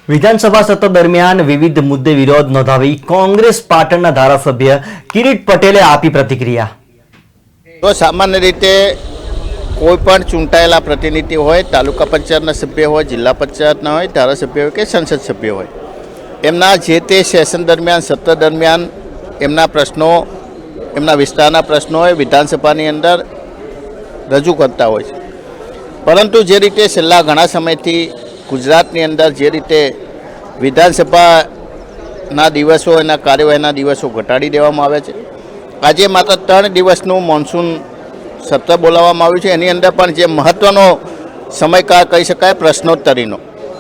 વિધાનસભા સત્ર દરમિયાન વિવિધ મુદ્દે વિરોધ નોંધાવી કોંગ્રેસ પાટણના ધારાસભ્ય કિરીટ પટેલે આપી પ્રતિક્રિયા। તો સામાન્ય રીતે કોઈ પણ ચૂંટાયેલા પ્રતિનિધિ હોય, તાલુકા પંચાયતના સભ્ય હોય, જિલ્લા પંચાયતના હોય, ધારાસભ્ય હોય કે સંસદ સભ્ય હોય, એમના જે તે સેશન દરમિયાન, સત્ર દરમિયાન એમના પ્રશ્નો, એમના વિસ્તારના પ્રશ્નો હોય વિધાનસભાની અંદર રજૂ કરતા હોય છે। પરંતુ જે રીતે છેલ્લા ઘણા સમયથી ગુજરાતની અંદર જે રીતે વિધાનસભાના દિવસો, એના કાર્યવાહીના દિવસો ઘટાડી દેવામાં આવે છે, આજે માત્ર 3 દિવસનું મોન્સૂન સત્ર બોલાવવામાં આવ્યું છે। એની અંદર પણ જે મહત્ત્વનો સમયકાળ કહી શકાય પ્રશ્નોત્તરીનો,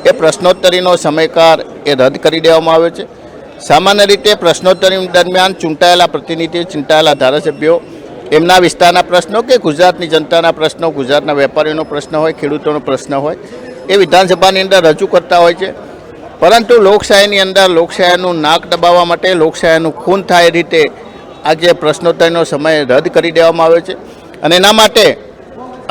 એ પ્રશ્નોત્તરીનો સમયકાળ એ રદ કરી દેવામાં આવ્યો છે। સામાન્ય રીતે પ્રશ્નોત્તરી દરમિયાન ચૂંટાયેલા પ્રતિનિધિઓ, ચૂંટાયેલા ધારાસભ્યો એમના વિસ્તારના પ્રશ્નો કે ગુજરાતની જનતાના પ્રશ્નો, ગુજરાતના વેપારીઓનો પ્રશ્ન હોય, ખેડૂતોનો પ્રશ્ન હોય, એ વિધાનસભાની અંદર રજૂ કરતા હોય છે। પરંતુ લોકશાહીની અંદર લોકશાહીનું નાક દબાવવા માટે, લોકશાહીનું ખૂન થાય એ રીતે આજે પ્રશ્નોત્તરીનો સમય રદ કરી દેવામાં આવ્યો છે અને એના માટે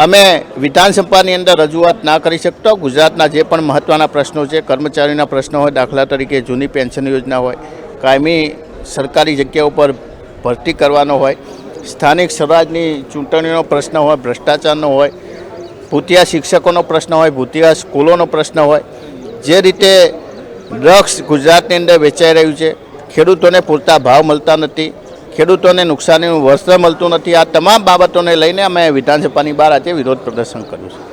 અમે વિધાનસભાની અંદર રજૂઆત ના કરી શકતો। ગુજરાતના જે પણ મહત્ત્વના પ્રશ્નો છે, કર્મચારીના પ્રશ્નો હોય, દાખલા તરીકે જૂની પેન્શન યોજના હોય, કાયમી સરકારી જગ્યા ઉપર ભરતી કરવાનો હોય, સ્થાનિક સ્વરાજની ચૂંટણીનો પ્રશ્ન હોય, ભ્રષ્ટાચારનો હોય, ભૂતિયા શિક્ષકોનો પ્રશ્ન હોય, ભૂતિયા સ્કૂલોનો પ્રશ્ન હોય, જે રીતે ડ્રગ્સ ગુજરાતની અંદર વેચાઈ રહ્યું છે, ખેડૂતોને પૂરતા ભાવ મળતા નથી, ખેડૂતોને નુકસાનીનું વળતર મળતું નથી, આ તમામ બાબતોને લઈને અમે વિધાનસભાની બહાર આજે વિરોધ પ્રદર્શન કર્યું છે।